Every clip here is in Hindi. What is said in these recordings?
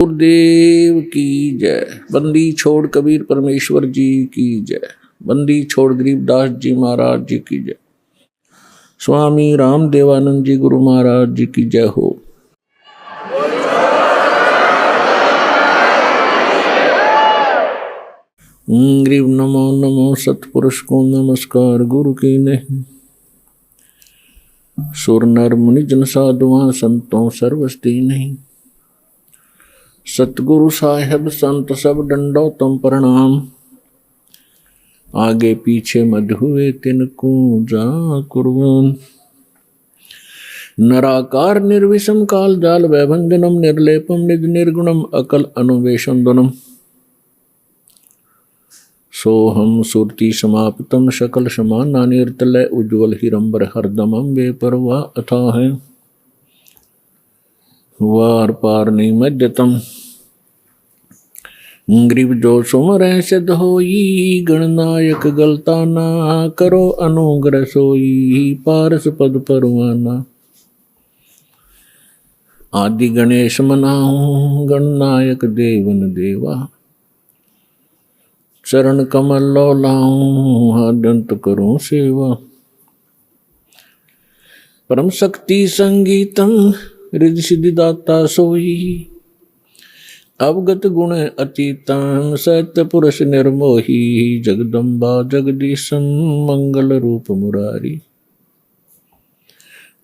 गुरुदेव की जय। बंदी छोड़ कबीर परमेश्वर जी की जय। बंदी छोड़ गरीबदास जी महाराज जी की जय। स्वामी राम देवानंद जी गुरु महाराज जी की जय हो। ग्रीव नमो नमो सतपुरुष को नमस्कार गुरु की नहीं। सुर नर मुनि जन साधुआं संतों सर्वस्ती नहीं। सतगुरु साहेब संत सब डंडो तुम प्रणाम। आगे पीछे मध हुए तिनको जा कुर्बान। नराकार निर्विषम काल जाल वैभंजनम निर्लेपम निज निर्गुणम अकल अनुवेशंदनम। सोहम सुरति समाप्तम सकल समाना निर्तलय उज्ज्वल हिरंबर हरदमम वे परवा अथा है वार पार निमज्जतम। ग्रीव जो सुमर सिद्ध होई गणनायक गलता ना करो अनुग्रह सोई पारस पद परवाना। आदि गणेश मनाऊं गणनायक देवन देवा। चरण कमल लो लाऊं हादंत करूं सेवा। परम शक्ति संगीतम रिद्धि सिद्धि दाता सोई। अवगत गुण अतीतम सत्य पुरुष निर्मोही। जगदम्बा जगदीशम मंगल रूप मुरारी।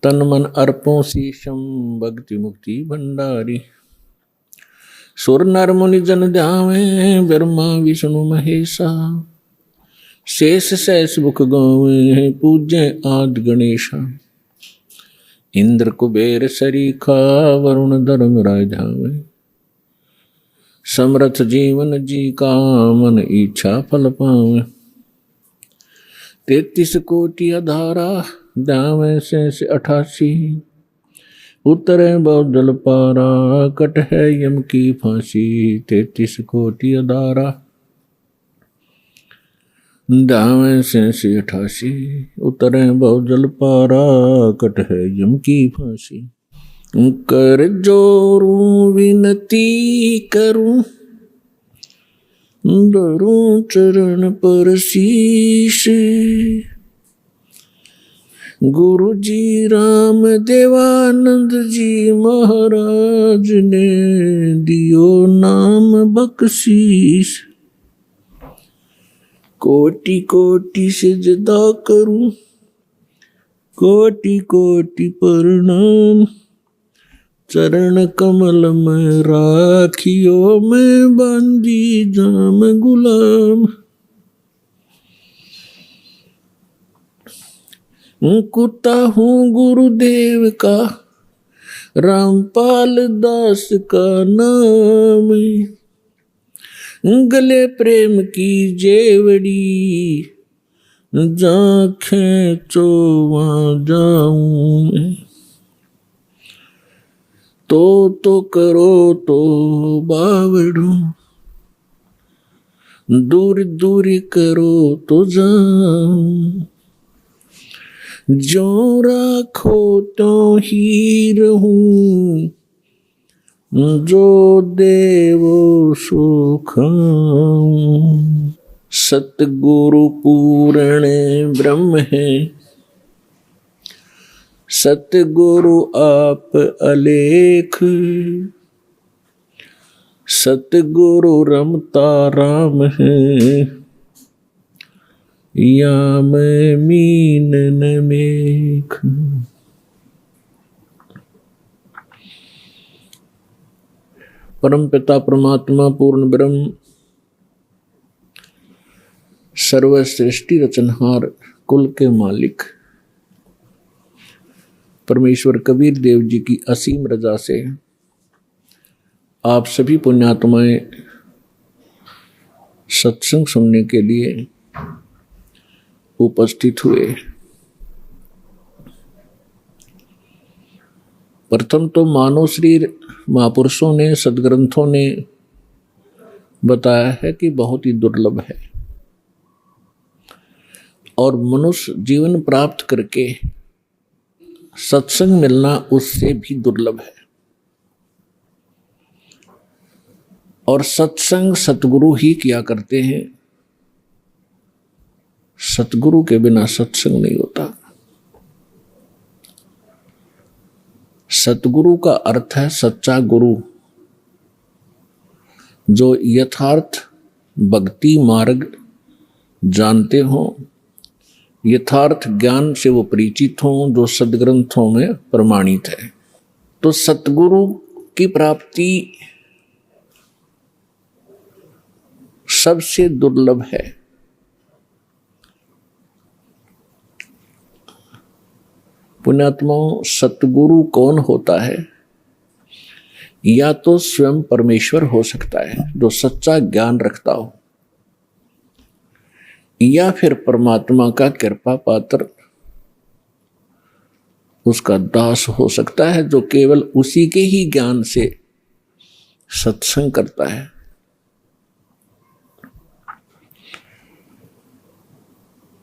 तन मन अर्पों शीशम भक्ति मुक्ति भंडारी। सुर नर मुनि जन ध्यावे ब्रह्मा विष्णु महेशा। शेष सहस मुख गावे पूज्य आदि गणेशा। इंद्र कुबेर सरीखा वरुण धर्म राय ध्यावे। समर्थ जीवन जी का मन इच्छा फल पावे। 33 कोटि अधारा दावे से 88। उतरे बहुत जल पारा कट है यम की फांसी। 33 कोटि अधारा दावे से 88। उतरे बहुत जल पारा कट है यम की फांसी। कर जोरूं विनती करूं धरूं चरण पर शीश। गुरु जी राम देवानंद जी महाराज ने दियो नाम बख्शीश। कोटि कोटि सिजदा करूं कोटि कोटि प्रणाम। चरण कमल में राखियो मैं बांधी जाम गुलाम। कुत्ता हूँ गुरुदेव का रामपाल दास का नाम। गले प्रेम की जेवड़ी जा खेचो वहाँ जाऊं मैं। तो करो तो बावड़ू दूर दूर करो तो जाऊं। जो राखो तो ही रहूं जो देवो सो खाऊं। सतगुरु पूर्ण ब्रह्म है सतगुरु आप अलेख। सतगुरु रमता राम है या मैं मीन न मेख। परम पिता परमात्मा पूर्ण ब्रह्म सर्व सृष्टि रचनहार कुल के मालिक परमेश्वर कबीर देव जी की असीम रजा से आप सभी पुण्यात्माएं सत्संग सुनने के लिए उपस्थित हुए। प्रथम तो मानव शरीर महापुरुषों ने सदग्रंथों ने बताया है कि बहुत ही दुर्लभ है और मनुष्य जीवन प्राप्त करके सत्संग मिलना उससे भी दुर्लभ है। और सत्संग सतगुरु ही किया करते हैं। सतगुरु के बिना सत्संग नहीं होता। सतगुरु का अर्थ है सच्चा गुरु, जो यथार्थ भक्ति मार्ग जानते हो, यथार्थ ज्ञान से वो परिचित हों, जो सदग्रंथों में प्रमाणित है। तो सतगुरु की प्राप्ति सबसे दुर्लभ है। पुण्यात्माओं, सतगुरु कौन होता है? या तो स्वयं परमेश्वर हो सकता है जो सच्चा ज्ञान रखता हो, या फिर परमात्मा का कृपा पात्र उसका दास हो सकता है, जो केवल उसी के ही ज्ञान से सत्संग करता है।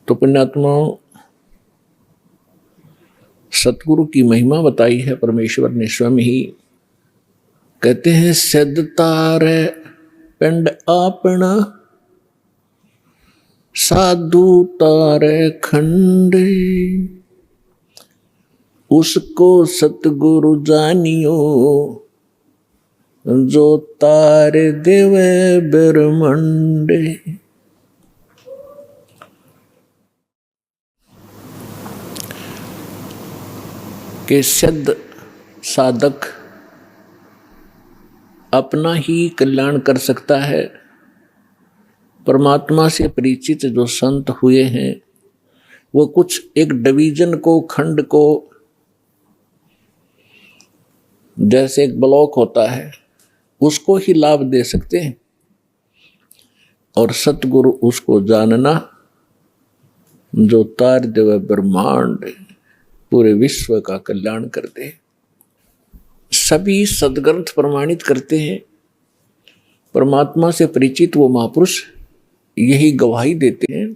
तो पुण्यात्माओं, सतगुरु की महिमा बताई है परमेश्वर ने स्वयं ही। कहते हैं सिद्ध तारे पिंड आपना, साधु तारे खंडे, उसको सतगुरु जानियो, जो तारे देवे ब्रह्मंडे। के सिद्ध साधक अपना ही कल्याण कर सकता है। परमात्मा से परिचित जो संत हुए हैं, वो कुछ एक डिवीजन को, खंड को, जैसे एक ब्लॉक होता है उसको ही लाभ दे सकते हैं, और सतगुरु उसको जानना जो तार देव ब्रह्मांड पूरे विश्व का कल्याण करते। सभी सदग्रंथ प्रमाणित करते हैं, परमात्मा से परिचित वो महापुरुष यही गवाही देते हैं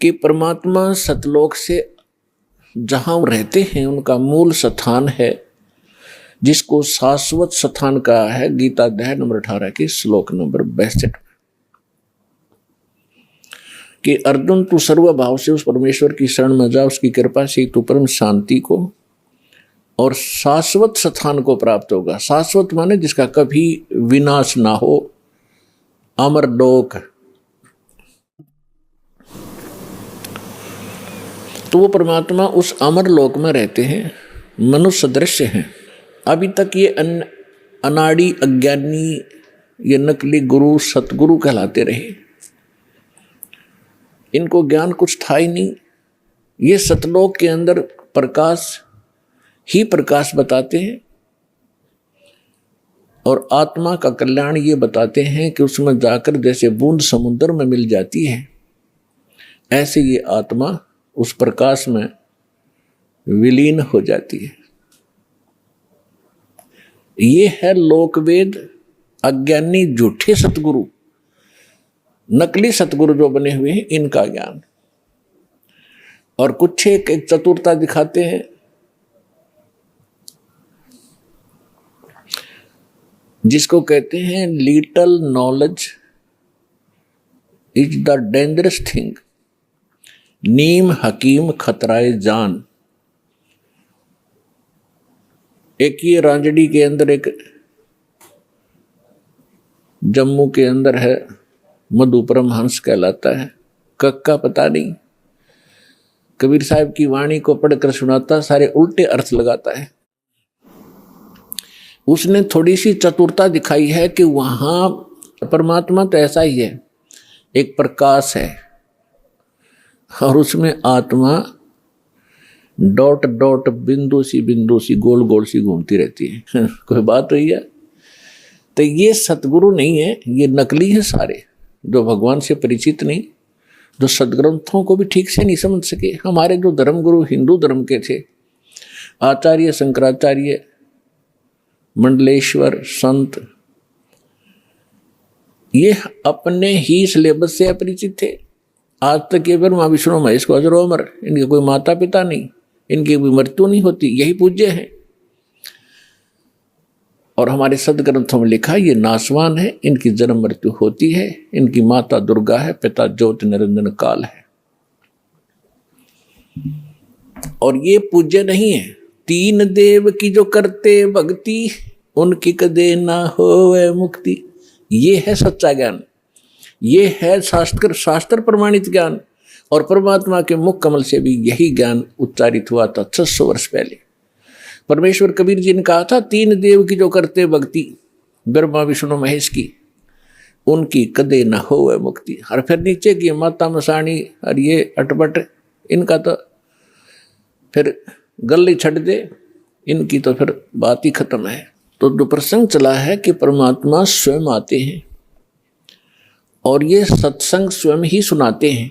कि परमात्मा सतलोक से जहां रहते हैं उनका मूल स्थान है, जिसको शाश्वत स्थान कहा है गीता अध्याय नंबर 18 के श्लोक नंबर 62 कि अर्जुन तू सर्व भाव से उस परमेश्वर की शरण में जा, उसकी कृपा से तू परम शांति को और शाश्वत स्थान को प्राप्त होगा। शाश्वत माने जिसका कभी विनाश ना हो, अमर लोक। तो वो परमात्मा उस अमर लोक में रहते हैं, मनुष्य दृश्य हैं। अभी तक ये अनाड़ी अज्ञानी, ये नकली गुरु सतगुरु कहलाते रहे। इनको ज्ञान कुछ था ही नहीं। ये सतलोक के अंदर प्रकाश ही प्रकाश बताते हैं, और आत्मा का कल्याण ये बताते हैं कि उसमें जाकर जैसे बूंद समुद्र में मिल जाती है, ऐसे ये आत्मा उस प्रकाश में विलीन हो जाती है। ये है लोकवेद। अज्ञानी झूठे सतगुरु, नकली सतगुरु जो बने हुए हैं, इनका ज्ञान। और कुछ एक चतुरता दिखाते हैं, जिसको कहते हैं little knowledge is the dangerous thing, नीम हकीम खतराए जान। एक ये रांजड़ी के अंदर, एक जम्मू के अंदर है, मधु परमहंस कहलाता है। कक्का पता नहीं, कबीर साहब की वाणी को पढ़कर सुनाता, सारे उल्टे अर्थ लगाता है। उसने थोड़ी सी चतुरता दिखाई है कि वहां परमात्मा तो ऐसा ही है, एक प्रकाश है, और उसमें आत्मा डॉट डॉट बिंदु सी गोल गोल सी घूमती रहती है। कोई बात हुई है? तो ये सतगुरु नहीं है, ये नकली है सारे, जो भगवान से परिचित नहीं, जो सदग्रंथों को भी ठीक से नहीं समझ सके। हमारे जो धर्मगुरु हिंदू धर्म के थे, आचार्य शंकराचार्य, मंडलेश्वर संत, ये अपने ही सिलेबस से अपरिचित थे। आज तक ये ब्रह्मा विष्णु महेश को अजर अमर, इनके कोई माता पिता नहीं, इनकी कोई मृत्यु नहीं होती, यही पूज्य है। और हमारे सदग्रंथों में लिखा ये नासवान है, इनकी जन्म मृत्यु होती है, इनकी माता दुर्गा है, पिता ज्योति निरंजन काल है। और ये पूज्य नहीं है। तीन देव की जो करते भक्ति, उनकी कदे ना होवे मुक्ति। ये है सच्चा ज्ञान, ये है शास्त्र प्रमाणित ज्ञान। और परमात्मा के मुख कमल से भी यही ज्ञान उच्चारित हुआ था 600 वर्ष पहले। परमेश्वर कबीर जी ने कहा था, तीन देव की जो करते भक्ति, ब्रह्मा विष्णु महेश की, उनकी कदे न होवे मुक्ति। और फिर नीचे की माता मसाणी और ये अटपट, इनका तो फिर गली छट दे, इनकी तो फिर बात ही खत्म है। तो जो प्रसंग चला है कि परमात्मा स्वयं आते हैं और ये सत्संग स्वयं ही सुनाते हैं।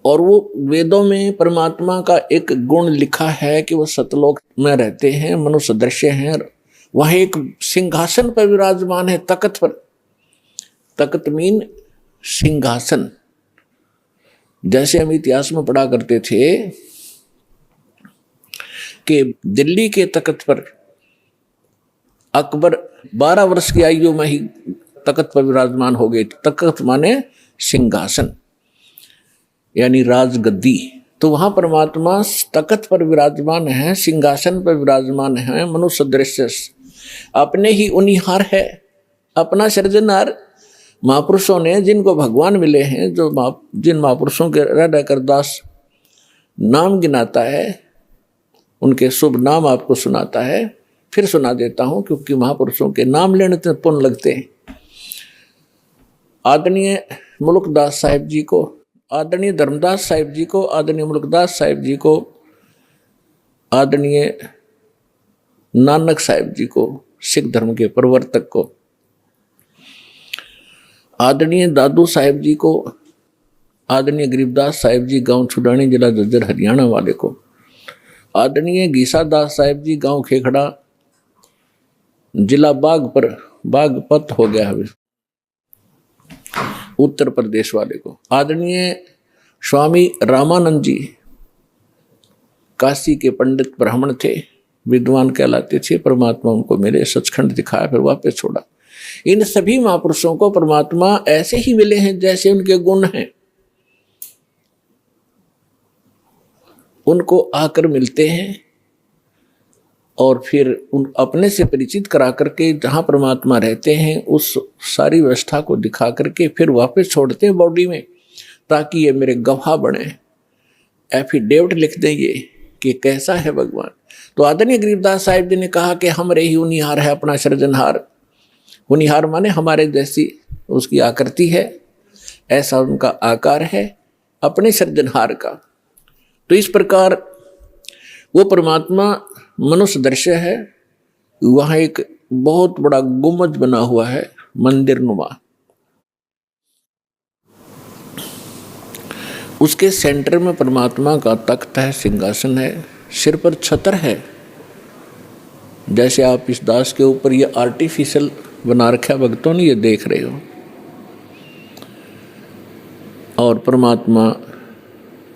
और वो वेदों में परमात्मा का एक गुण लिखा है कि वो सतलोक में रहते हैं, मनुष्य दृश्य हैं। वह एक सिंहासन पर विराजमान है, तख्त पर। तख्त मीन सिंहासन। जैसे हम इतिहास में पढ़ा करते थे कि दिल्ली के तख्त पर अकबर 12 वर्ष की आयु में ही तख्त पर विराजमान हो गए। तख्त माने सिंहासन यानी राजगद्दी। तो वहां परमात्मा तख्त पर विराजमान है, सिंहासन पर विराजमान है, मनुष्य दृश्य अपने ही उनिहार है, अपना सृजनहार। महापुरुषों ने जिनको भगवान मिले हैं, जिन महापुरुषों के रह कर दास नाम गिनाता है, उनके शुभ नाम आपको सुनाता है। फिर सुना देता हूं क्योंकि महापुरुषों के नाम लेने से पुण्य लगते हैं। आदरणीय मुल्कदास साहिब जी को, आदरणीय धर्मदास साहिब जी को, आदरणीय मुल्कदास साहिब जी को, आदरणीय नानक साहिब जी को, सिख धर्म के प्रवर्तक को, आदरणीय दादू साहिब जी को, आदरणीय गरीबदास साहिब जी गांव छुडानी जिला झज्जर हरियाणा वाले को, आदरणीय गीसा दास साहिब जी गांव खेखड़ा जिला बागपत हो गया है उत्तर प्रदेश वाले को, आदरणीय स्वामी रामानंद जी काशी के पंडित ब्राह्मण थे, विद्वान कहलाते थे। परमात्मा उनको मिले, सचखंड दिखाया, फिर वापस छोड़ा। इन सभी महापुरुषों को परमात्मा ऐसे ही मिले हैं जैसे उनके गुण हैं। उनको आकर मिलते हैं और फिर उन अपने से परिचित करा करके जहाँ परमात्मा रहते हैं उस सारी व्यवस्था को दिखा करके फिर वापस छोड़ते हैं बॉडी में, ताकि ये मेरे गवाह बने, एफिडेविट लिख दें ये कि कैसा है भगवान। तो आदरणीय गरीबदास साहिब जी ने कहा कि हमरे ही उनिहार है अपना सृजनहार। उनिहार माने हमारे जैसी उसकी आकृति है, ऐसा उनका आकार है अपने सृजनहार का। तो इस प्रकार वो परमात्मा मनुष्य दृश्य है। वहाँ एक बहुत बड़ा गुम्बद बना हुआ है, मंदिर नुमा। उसके सेंटर में परमात्मा का तख्त है, सिंहासन है, सिर पर छतर है। जैसे आप इस दास के ऊपर ये आर्टिफिशियल बना रखा है, भक्तों ने ये देख रहे हो। और परमात्मा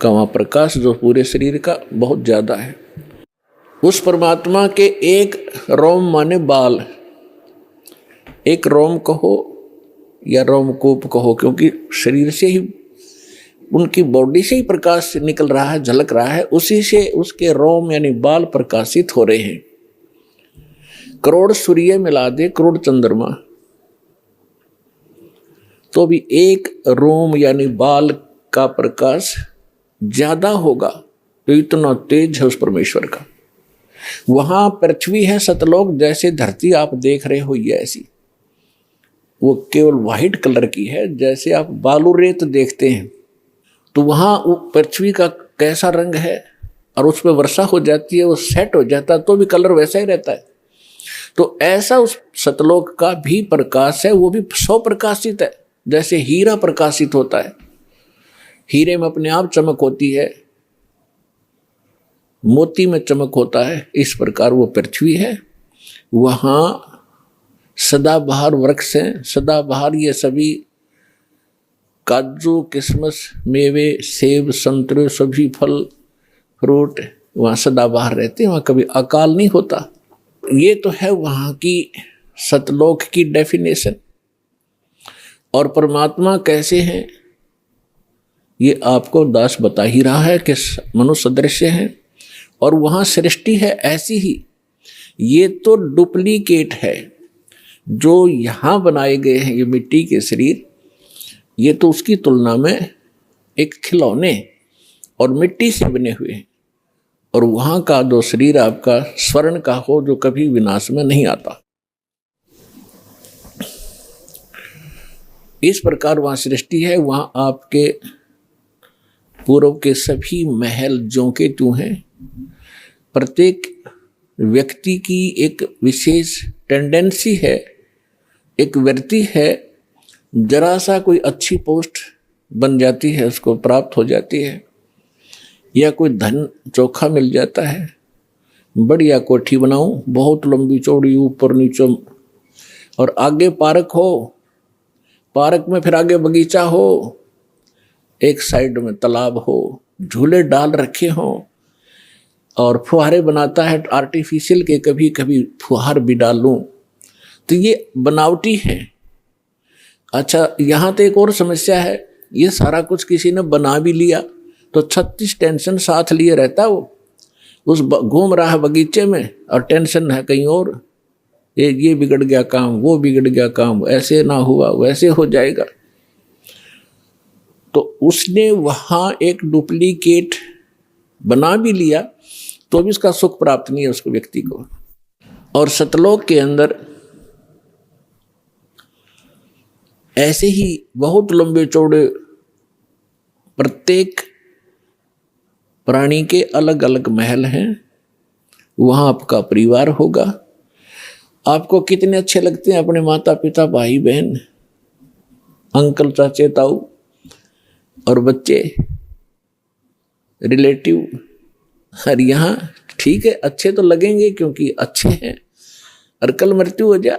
का वहाँ प्रकाश जो पूरे शरीर का बहुत ज़्यादा है। उस परमात्मा के एक रोम माने बाल, एक रोम कहो या रोमकूप कहो, क्योंकि शरीर से ही उनकी बॉडी से ही प्रकाश निकल रहा है, झलक रहा है, उसी से उसके रोम यानी बाल प्रकाशित हो रहे हैं। करोड़ सूर्य मिला दे, करोड़ चंद्रमा, तो भी एक रोम यानी बाल का प्रकाश ज्यादा होगा। तो इतना तेज है उस परमेश्वर का। वहां पृथ्वी है सतलोक, जैसे धरती आप देख रहे हो ये ऐसी, वो केवल व्हाइट कलर की है। जैसे आप बालू रेत देखते हैं तो वहां वो पृथ्वी का कैसा रंग है, और उस पर वर्षा हो जाती है, वो सेट हो जाता है, तो भी कलर वैसा ही रहता है। तो ऐसा उस सतलोक का भी प्रकाश है, वो भी सौ प्रकाशित है। जैसे हीरा प्रकाशित होता है, हीरे में अपने आप चमक होती है, मोती में चमक होता है, इस प्रकार वो पृथ्वी है। वहाँ सदाबहार वृक्ष हैं, सदाबहार ये सभी काजू, किशमिश, मेवे, सेब, संतरे, सभी फल फ्रूट वहाँ सदाबहार रहते हैं। वहाँ कभी अकाल नहीं होता। ये तो है वहां की सतलोक की डेफिनेशन। और परमात्मा कैसे हैं ये आपको दास बता ही रहा है कि मनुष्य सदृश्य है, और वहां सृष्टि है ऐसी ही। ये तो डुप्लीकेट है जो यहां बनाए गए हैं, ये मिट्टी के शरीर, ये तो उसकी तुलना में एक खिलौने और मिट्टी से बने हुए हैं। और वहां का जो शरीर आपका स्वर्ण का हो, जो कभी विनाश में नहीं आता। इस प्रकार वहां सृष्टि है। वहां आपके पूर्व के सभी महल ज्यों के त्यों हैं। प्रत्येक व्यक्ति की एक विशेष टेंडेंसी है, एक वृत्ति है, जरा सा कोई अच्छी पोस्ट बन जाती है, उसको प्राप्त हो जाती है, या कोई धन चोखा मिल जाता है, बढ़िया कोठी बनाऊं, बहुत लंबी चौड़ी, ऊपर नीचे, और आगे पार्क हो, पार्क में फिर आगे बगीचा हो, एक साइड में तालाब हो, झूले डाल रखे हों, और फुहारे बनाता है आर्टिफिशियल के, कभी कभी फुहार भी डाल लूं, तो ये बनावटी है। अच्छा, यहाँ तो एक और समस्या है, ये सारा कुछ किसी ने बना भी लिया तो 36 टेंशन साथ लिए रहता वो, उस घूम रहा है बगीचे में और टेंशन है कहीं और, ये बिगड़ गया काम, वो बिगड़ गया काम, ऐसे ना हुआ वैसे हो जाएगा। तो उसने वहां एक डुप्लीकेट बना भी लिया तो भी उसका सुख प्राप्त नहीं है उसको, व्यक्ति को। और सतलोक के अंदर ऐसे ही बहुत लंबे चौड़े प्रत्येक प्राणी के अलग अलग महल हैं। वहां आपका परिवार होगा। आपको कितने अच्छे लगते हैं अपने माता पिता, भाई बहन, अंकल चाचे ताऊ और बच्चे, रिलेटिव। और यहाँ ठीक है, अच्छे तो लगेंगे क्योंकि अच्छे हैं, और कल मृत्यु हो जा,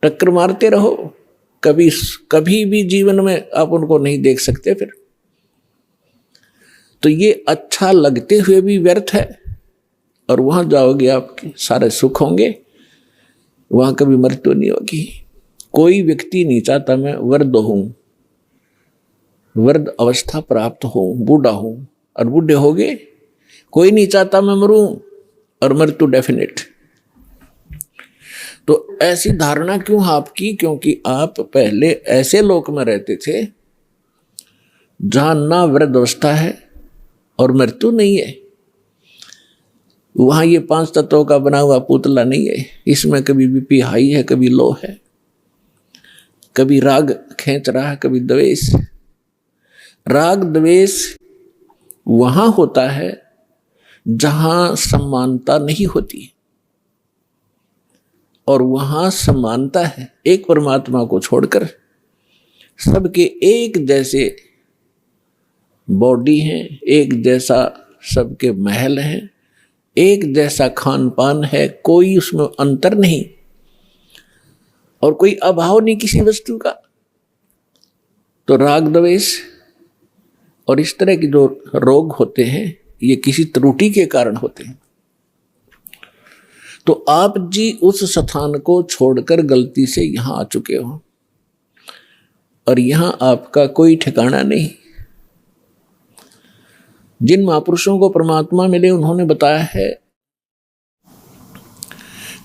टक्कर मारते रहो, कभी भी जीवन में आप उनको नहीं देख सकते फिर। तो ये अच्छा लगते हुए भी व्यर्थ है। और वहां जाओगे आपके सारे सुख होंगे, वहां कभी मृत्यु नहीं होगी। कोई व्यक्ति नहीं चाहता मैं वृद्ध हूं, वृद्ध अवस्था प्राप्त हो, बूढ़ा हूं, और बूढ़े हो गए। कोई नहीं चाहता मैं मरूं, और मृत्यु डेफिनेट। तो ऐसी धारणा क्यों आपकी? क्योंकि आप पहले ऐसे लोक में रहते थे जहां ना वृद्ध अवस्था है और मृत्यु नहीं है। वहां ये 5 तत्वों का बना हुआ पुतला नहीं है। इसमें कभी बीपी हाई है, कभी लो है, कभी राग खींच रहा है, कभी द्वेष। राग द्वेष वहां होता है जहां समानता नहीं होती, और वहां समानता है। एक परमात्मा को छोड़कर सबके एक जैसे बॉडी हैं, एक जैसा सबके महल हैं, एक जैसा खान पान है, कोई उसमें अंतर नहीं, और कोई अभाव नहीं किसी वस्तु का। तो राग द्वेष और इस तरह के जो रोग होते हैं ये किसी त्रुटि के कारण होते हैं। तो आप जी उस स्थान को छोड़कर गलती से यहां आ चुके हो, और यहां आपका कोई ठिकाना नहीं। जिन महापुरुषों को परमात्मा मिले उन्होंने बताया है,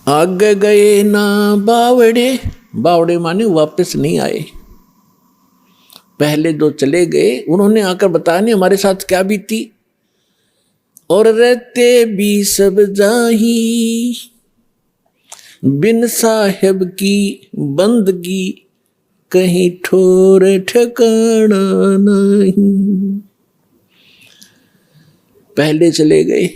आगे गए ना बावड़े, बावड़े माने वापस नहीं आए। पहले जो चले गए उन्होंने आकर बताया नहीं हमारे साथ क्या बीती। और रहते भी सब जाही, बिन साहेब की बंदगी कहीं ठोर ठिकाना नहीं। पहले चले गए,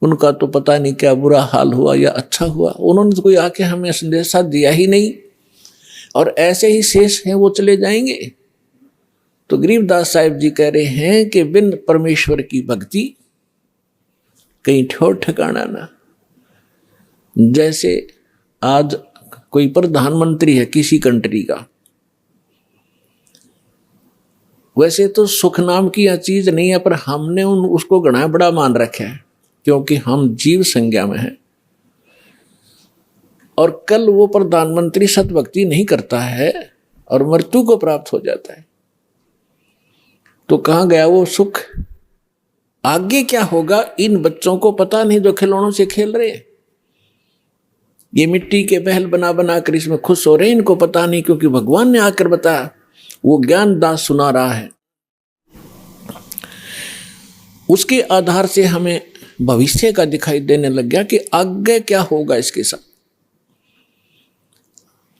उनका तो पता नहीं क्या बुरा हाल हुआ या अच्छा हुआ, उन्होंने तो कोई आके हमें संदेशा दिया ही नहीं, और ऐसे ही शेष हैं वो चले जाएंगे। तो गरीबदास साहिब जी कह रहे हैं कि बिन परमेश्वर की भक्ति कहीं ठोर ठिकाना ना। जैसे आज कोई प्रधानमंत्री है किसी कंट्री का, वैसे तो सुख नाम की यह चीज नहीं है, पर हमने उसको घना बड़ा मान रखा है क्योंकि हम जीव संज्ञा में हैं। और कल वो प्रधानमंत्री सतभक्ति नहीं करता है और मृत्यु को प्राप्त हो जाता है, तो कहाँ गया वो सुख? आगे क्या होगा इन बच्चों को पता नहीं जो खिलौनों से खेल रहे हैं। ये मिट्टी के महल बना बना कर इसमें खुश हो रहे हैं, इनको पता नहीं, क्योंकि भगवान ने आकर बताया, वो ज्ञान दास सुना रहा है। उसके आधार से हमें भविष्य का दिखाई देने लग गया कि आगे क्या होगा इसके साथ।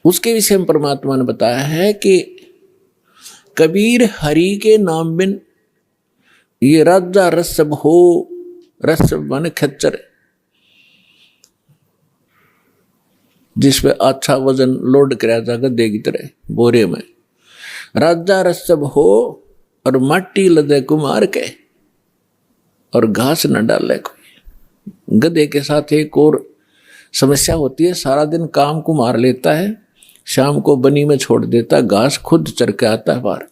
उसके विषय में परमात्मा ने बताया है कि कबीर हरि के नाम बिन ये राजा रसब हो, रसब माने खच्चर, जिसपे अच्छा वजन लोड कराया जाएगा देगी तरह बोरे में, राजा रसब हो और माटी लदे कुमार के और घास न डाले कोई। गधे के साथ एक और समस्या होती है, सारा दिन काम को मार लेता है, शाम को बनी में छोड़ देता, घास खुद चर के आता है बाहर,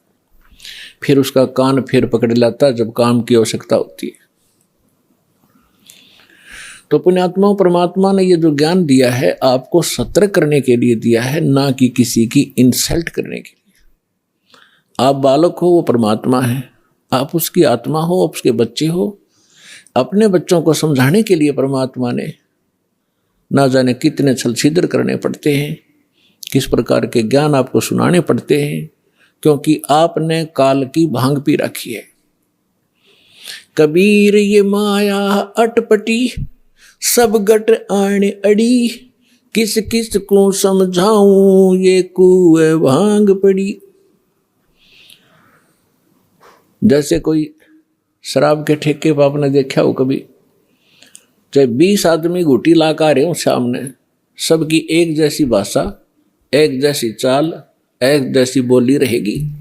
फिर उसका कान फिर पकड़ लाता जब काम की आवश्यकता होती है। तो पुण्यात्मा, परमात्मा ने ये जो ज्ञान दिया है आपको सतर्क करने के लिए दिया है, ना कि किसी की इंसल्ट करने के लिए। आप बालक हो, वो परमात्मा है, आप उसकी आत्मा हो, आप उसके बच्चे हो। अपने बच्चों को समझाने के लिए परमात्मा ने ना जाने कितने छल छिद्र करने पड़ते हैं, किस प्रकार के ज्ञान आपको सुनाने पड़ते हैं, क्योंकि आपने काल की भांग पी रखी है। कबीर ये माया अटपटी सब गट आने अड़ी, किस किस को समझाऊं ये कुए भांग पड़ी। जैसे कोई शराब के ठेके पर आपने देखा हो कभी, चाहे 20 आदमी घूटी ला कर आ रहे हो सामने, सबकी एक जैसी भाषा, एक जैसी चाल, एक जैसी बोली रहेगी।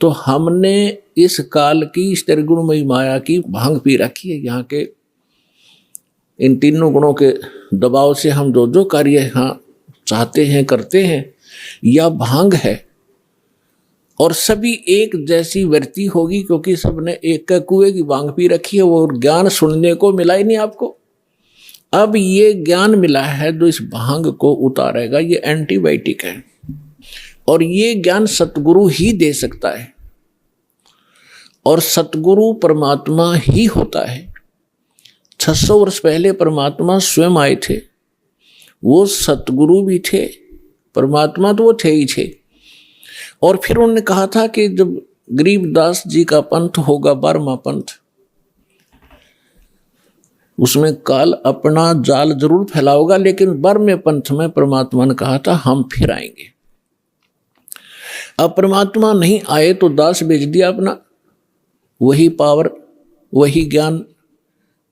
तो हमने इस काल की इस त्रिगुणमयी माया की भांग पी रखी है। यहाँ के इन तीनों गुणों के दबाव से हम जो जो कार्य यहाँ चाहते हैं करते हैं, यह भांग है। और सभी एक जैसी वृत्ति होगी, क्योंकि सबने एक कुएं की भांग पी रखी है। वो ज्ञान सुनने को मिला ही नहीं आपको। अब ये ज्ञान मिला है जो इस भांग को उतारेगा, ये एंटीबायोटिक है। और ये ज्ञान सतगुरु ही दे सकता है, और सतगुरु परमात्मा ही होता है। 600 वर्ष पहले परमात्मा स्वयं आए थे, वो सतगुरु भी थे, परमात्मा तो वो थे ही थे। और फिर उन्होंने कहा था कि जब गरीबदास जी का पंथ होगा 12वां पंथ, उसमें काल अपना जाल जरूर फैलाओगा, लेकिन 12वें पंथ में परमात्मा ने कहा था हम फिर आएंगे। अब परमात्मा नहीं आए तो दास बेच दिया अपना, वही पावर वही ज्ञान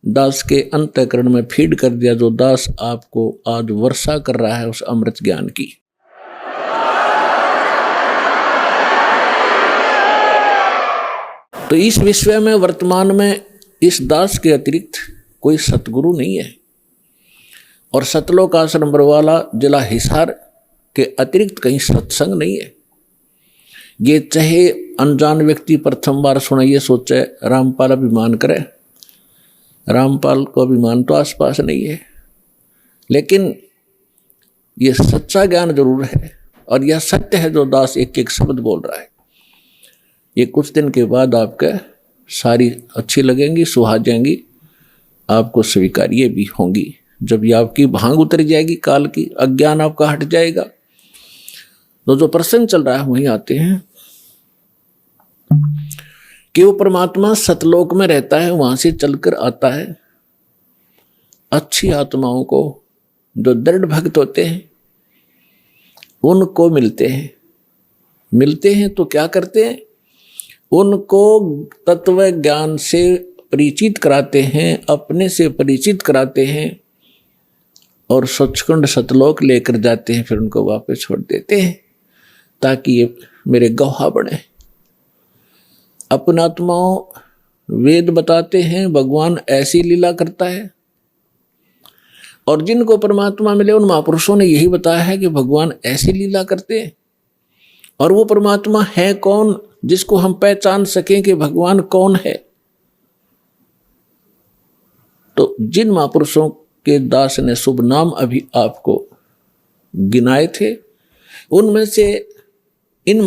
दास के अंतःकरण में फीड कर दिया, जो दास आपको आज वर्षा कर रहा है उस अमृत ज्ञान की। तो इस विश्व में वर्तमान में इस दास के अतिरिक्त कोई सतगुरु नहीं है, और सतलोक आश्रम बरवाला जिला हिसार के अतिरिक्त कहीं सत्संग नहीं है। ये चाहे अनजान व्यक्ति प्रथम बार सुनाइए सोचे रामपाल अभिमान करे, रामपाल को अभिमान तो आसपास नहीं है, लेकिन ये सच्चा ज्ञान जरूर है, और यह सत्य है जो दास एक एक शब्द बोल रहा है। ये कुछ दिन के बाद आपके सारी अच्छी लगेंगी, सुहा जाएंगी, आपको स्वीकार्य भी होंगी। जब ये आपकी भांग उतर जाएगी काल की, अज्ञान आपका हट जाएगा, तो जो प्रसंग चल रहा है वहीं आते हैं कि वो परमात्मा सतलोक में रहता है, वहां से चलकर आता है। अच्छी आत्माओं को, जो दृढ़ भक्त होते हैं, उनको मिलते हैं तो क्या करते हैं, उनको तत्व ज्ञान से परिचित कराते हैं, अपने से परिचित कराते हैं, और सचखंड सतलोक लेकर जाते हैं, फिर उनको वापस छोड़ देते हैं ताकि ये मेरे गवाह बने। अपना आत्माओं वेद बताते हैं भगवान ऐसी लीला करता है, और जिनको परमात्मा मिले उन महापुरुषों ने यही बताया है कि भगवान ऐसी लीला करते हैं। और वो परमात्मा है कौन जिसको हम पहचान सकें कि भगवान कौन है? तो जिन महापुरुषों के दास ने शुभ नाम अभी आपको गिनाए थे, उनमें से इन